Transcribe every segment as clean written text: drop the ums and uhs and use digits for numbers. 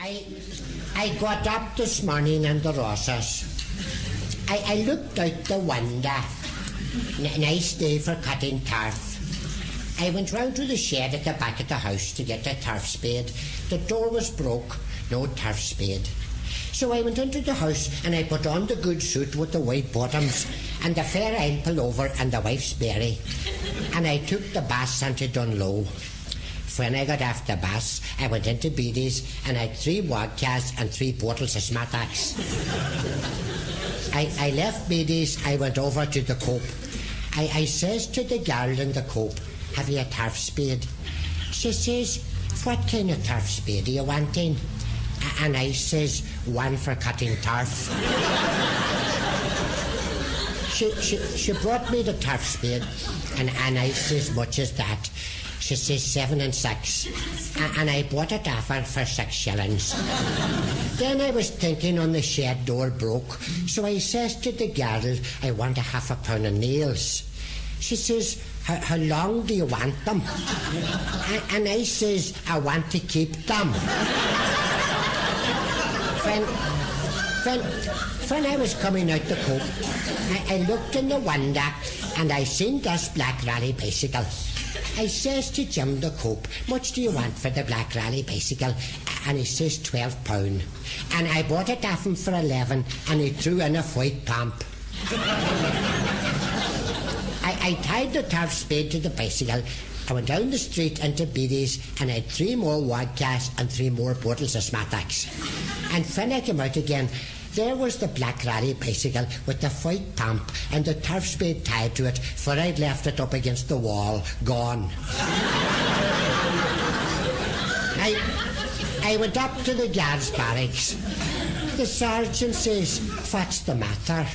I got up this morning in the Rosses. I looked out the window. Nice day for cutting turf. I went round to the shed at the back of the house to get a turf spade. The door was broke, no turf spade. So I went into the house and I put on the good suit with the white bottoms and the fair iron pullover and the wife's berry. And I took the bus into Dunlow. When I got off the bus, I went into Beatty's and I had 3 vodkas and 3 bottles of Smatax. I left Beatty's, I went over to the Coop. I says to the girl in the Coop, "Have you a turf spade?" She says, "What kind of turf spade are you wanting?" And I says, "One for cutting turf." She brought me the turf spade, and I says, "Much as that?" She says 7 and 6, and I bought it off her for 6 shillings. Then I was thinking on the shed door broke, so I says to the girl, "I want a half a pound of nails." She says, How long do you want them?" And I says, "I want to keep them." When I was coming out the Coop, I looked in the window and I seen this black rally bicycle. I says to Jim the Coop, "Much do you want for the black rally bicycle?" And he says £12. And I bought it off him for 11, and he threw in a white pump. I tied the turf spade to the bicycle. I went down the street into Beatty's and I had 3 more vodkas and 3 more bottles of Smatax. And when I came out again, there was the black rally bicycle with the white pump and the turf spade tied to it, for I'd left it up against the wall, gone. I went up to the guards' barracks. The sergeant says, "What's the matter?"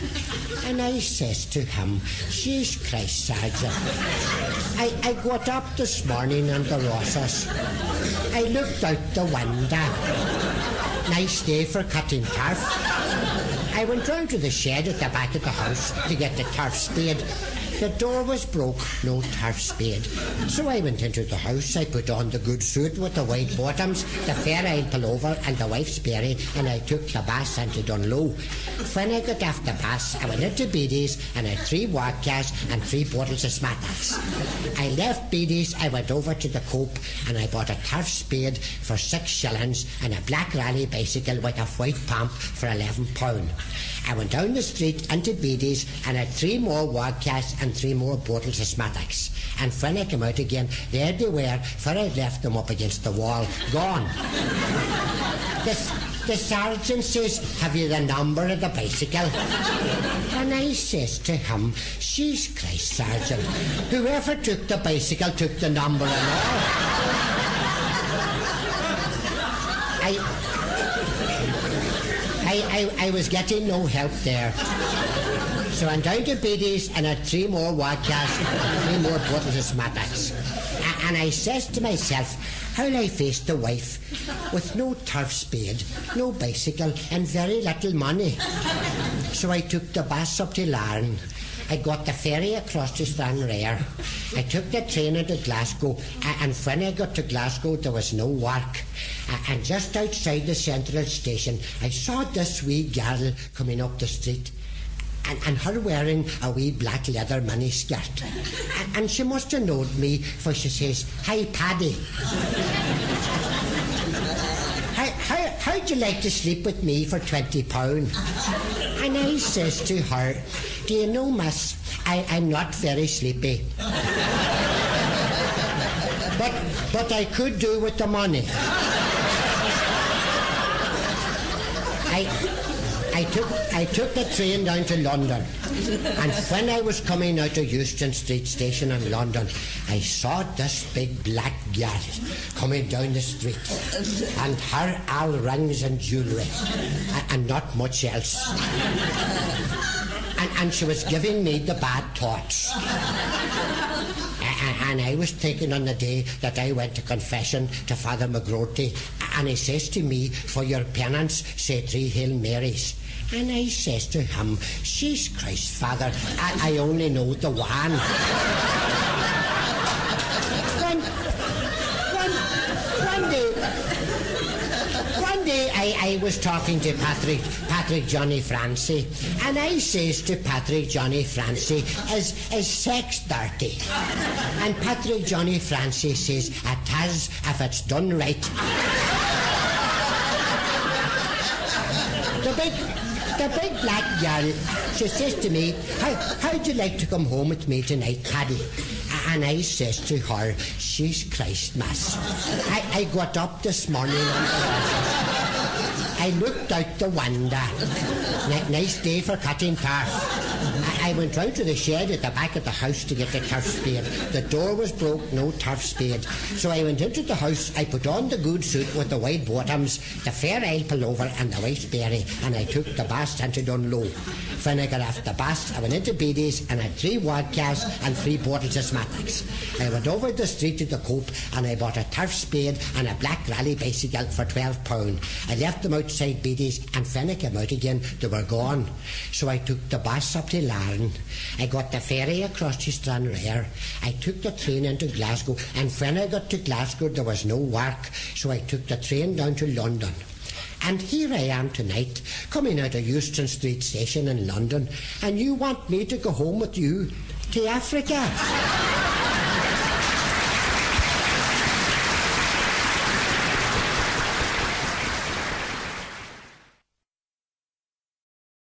And I says to him, "Jesus Christ, Sergeant, I got up this morning in the Rosses. I looked out the window. Nice day for cutting turf. I went round to the shed at the back of the house to get the turf spade. The door was broke, no turf spade. So I went into the house, I put on the good suit with the white bottoms, the fair iron pullover and the wife's berry, and I took the bus into Dunlow. When I got off the bus, I went into Beatty's and I had 3 vodkas and 3 bottles of Smatax. I left Beatty's, I went over to the Coop and I bought a turf spade for 6 shillings and a black rally bicycle with a white pump for £11. I went down the street into Beatty's and had 3 more vodkas and 3 more bottles of Smatax. And when I came out again, there they were, for I'd left them up against the wall, gone. The sergeant says, "Have you the number of the bicycle?" And I says to him, "Jesus Christ, Sergeant, whoever took the bicycle took the number and all." I was getting no help there. So I'm down to Beatty's and had 3 more vodkas and 3 more bottles of Smatax. And I says to myself, how'll I face the wife with no turf spade, no bicycle and very little money? So I took the bus up to Larne. I got the ferry across to Stranraer. I took the train into Glasgow, and when I got to Glasgow there was no work. And just outside the central station I saw this wee girl coming up the street, and her wearing a wee black leather miniskirt. And she must have known me, for she says, "Hi Paddy, how'd you like to sleep with me for £20? And I says to her, "Do you know, miss, I'm not very sleepy. But I could do with the money." I took the train down to London, and when I was coming out of Euston Street Station in London, I saw this big black girl coming down the street, and her all rings and jewellery, and not much else. And she was giving me the bad thoughts. And I was thinking on the day that I went to confession to Father McGrorty, and he says to me, "For your penance, say 3 Hail Marys." And I says to him, "Jesus Christ, Father, I only know the one." One day I was talking to Patrick Johnny Francie, and I says to Patrick Johnny Francie, is sex dirty? And Patrick Johnny Francie says, it has if it's done right. The big black girl, she says to me, how'd you like to come home with me tonight, Paddy? And I says to her, she's Christmas. I got up this morning and I looked out the window. Nice day for cutting turf. I went round to the shed at the back of the house to get the turf spade. The door was broke, no turf spade. So I went into the house, I put on the good suit with the white bottoms, the fair ale pullover and the white sperry, and I took the bass and it on low. When I got off the bass, I went into Beatty's and had 3 vodkas and 3 bottles of Smatics. I went over the street to the Coop and I bought a turf spade and a black rally bicycle for £12. I left them outside Beatty's, and when I came out again, they were gone. So I took the bus up to Larne. I got the ferry across to Stranraer. I took the train into Glasgow, and when I got to Glasgow, there was no work, so I took the train down to London. And here I am tonight, coming out of Euston Street Station in London, and you want me to go home with you to Africa?